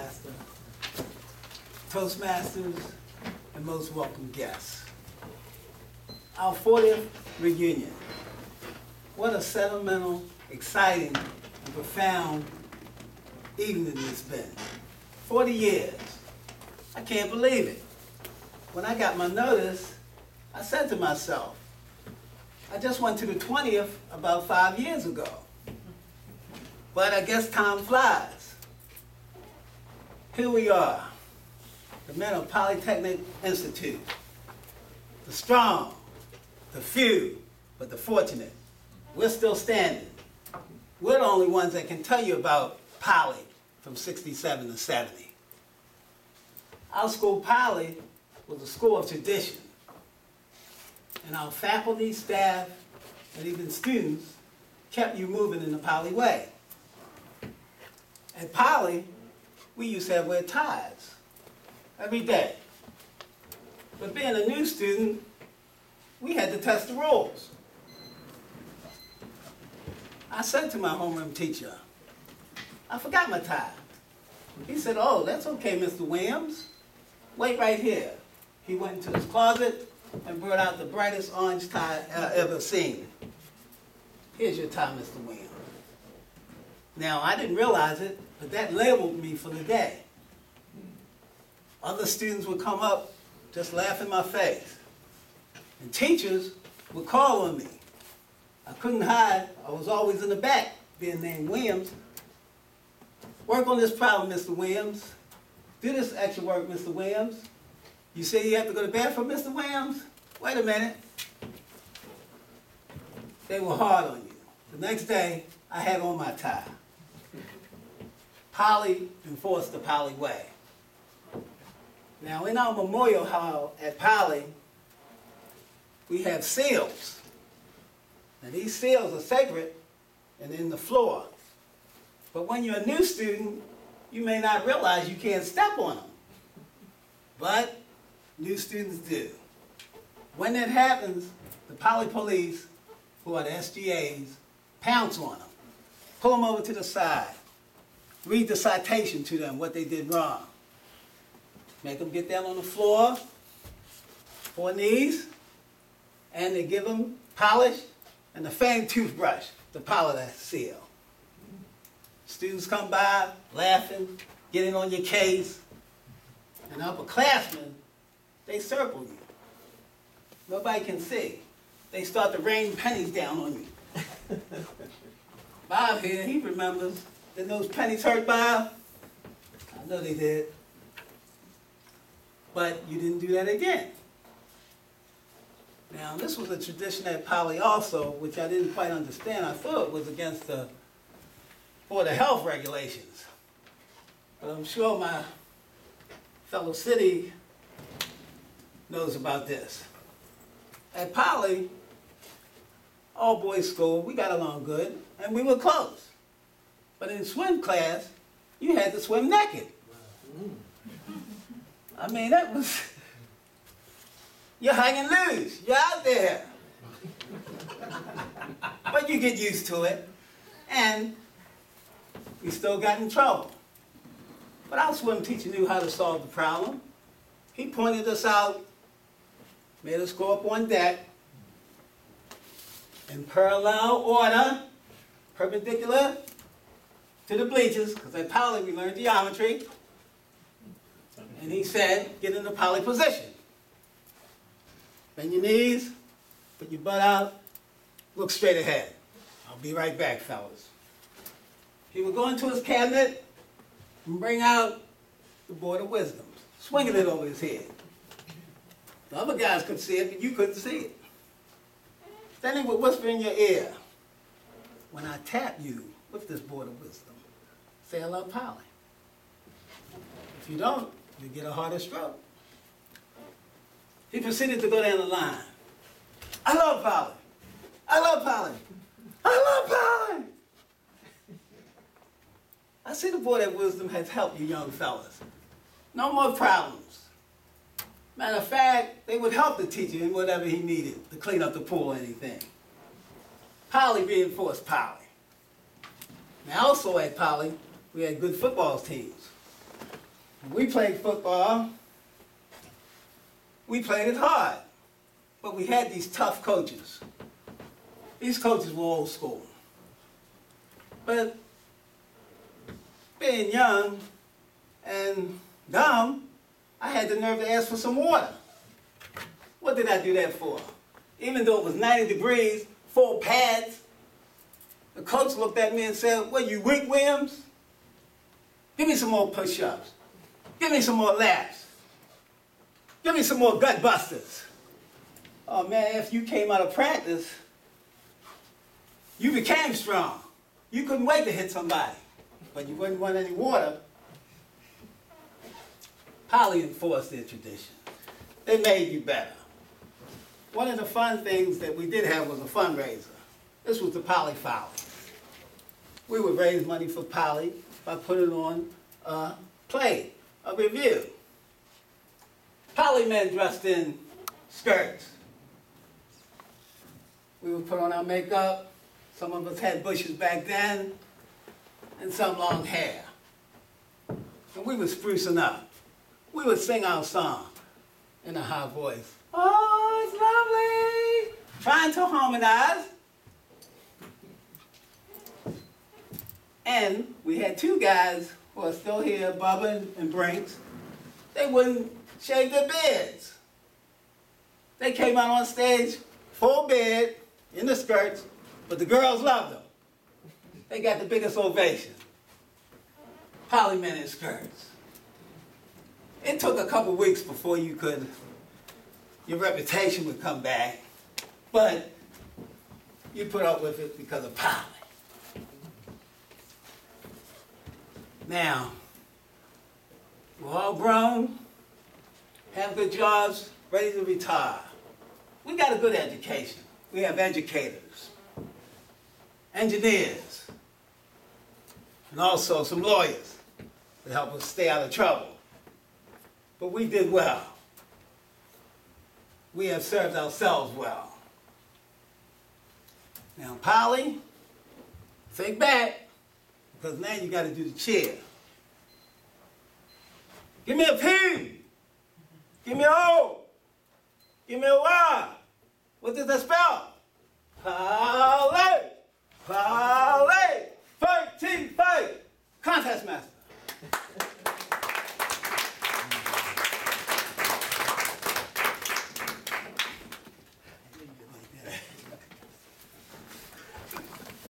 Master, Toastmasters, and most welcome guests. Our 40th reunion. What a sentimental, exciting, and profound evening it's been. 40 years. I can't believe it. When I got my notice, I said to myself, I just went to the 20th about 5 years ago. But I guess time flies. Here we are, the men of Polytechnic Institute. The strong, the few, but the fortunate. We're still standing. We're the only ones that can tell you about Poly from 67 to 70. Our school, Poly, was a school of tradition. And our faculty, staff, and even students kept you moving in the Poly way. At Poly, we used to wear ties every day. But being a new student, we had to test the rules. I said to my homeroom teacher, I forgot my tie. He said, oh, that's okay, Mr. Williams. Wait right here. He went into his closet and brought out the brightest orange tie I ever seen. Here's your tie, Mr. Williams. Now, I didn't realize it, but that labeled me for the day. Other students would come up, just laugh in my face. And teachers would call on me. I couldn't hide. I was always in the back, being named Williams. Work on this problem, Mr. Williams. Do this extra work, Mr. Williams. You say you have to go to bed for Mr. Williams? Wait a minute. They were hard on you. The next day, I had on my tie. Poly enforced the Poly way. Now, in our memorial hall at Poly, we have seals. Now, these seals are sacred and in the floor. But when you're a new student, you may not realize you can't step on them. But new students do. When that happens, the Poly police, who are the SGAs, pounce on them, pull them over to the side, read the citation to them, what they did wrong. Make them get down on the floor, 4 knees, and they give them polish and a fan toothbrush to polish that seal. Students come by, laughing, getting on your case, and upperclassmen, they circle you. Nobody can see. They start to rain pennies down on you. Bob here, he remembers. Did those pennies hurt Bob? I know they did. But you didn't do that again. Now, this was a tradition at Poly also, which I didn't quite understand. I thought it was against the Board of Health regulations. But I'm sure my fellow city knows about this. At Poly, all boys school, we got along good, and we were close. But in swim class, you had to swim naked. I mean, that was, you're hanging loose, you're out there. But you get used to it, and we still got in trouble. But our swim teacher knew how to solve the problem. He pointed us out, made us go up on deck in parallel order, perpendicular to the bleachers, because at Poly we learned geometry. And he said, get in the Poly position. Bend your knees, put your butt out, look straight ahead. I'll be right back, fellas. He would go into his cabinet and bring out the Board of Wisdom, swinging it over his head. The other guys could see it, but you couldn't see it. Then he would whisper in your ear, when I tap you with this Board of Wisdom, say I love Poly. If you don't, you get a harder stroke. He proceeded to go down the line. I love Poly. I love Poly. I love Poly. I see the Board of Wisdom has helped you young fellas. No more problems. Matter of fact, they would help the teacher in whatever he needed to clean up the pool or anything. Poly reinforced Poly. Now also at Poly, we had good football teams. When we played football, we played it hard. But we had these tough coaches. These coaches were old school. But being young and dumb, I had the nerve to ask for some water. What did I do that for? Even though it was 90 degrees, 4 pads, the coach looked at me and said, "What, you weak, Williams? Give me some more push-ups. Give me some more laps. Give me some more gut busters." Oh man, if you came out of practice, you became strong. You couldn't wait to hit somebody, but you wouldn't want any water. Poly enforced their tradition. They made you better. One of the fun things that we did have was a fundraiser. This was the Poly Follies. We would raise money for Poly by putting on a play, a review. Poly men dressed in skirts. We would put on our makeup. Some of us had bushes back then, and some long hair. And we were sprucing up. We would sing our song in a high voice. Oh, it's lovely! Trying to harmonize. And we had 2 guys who are still here, Bubba and Brinks. They wouldn't shave their beards. They came out on stage, full beard, in the skirts, but the girls loved them. They got the biggest ovation. Poly men in skirts. It took a couple weeks before your reputation would come back, but you put up with it because of Poly. Now, we're all grown, have good jobs, ready to retire. We got a good education. We have educators, engineers, and also some lawyers to help us stay out of trouble. But we did well. We have served ourselves well. Now, Poly, think back, because now you got to do the cheer. Give me a P. Give me an O. Give me a Y. What does that spell? Poly. Poly.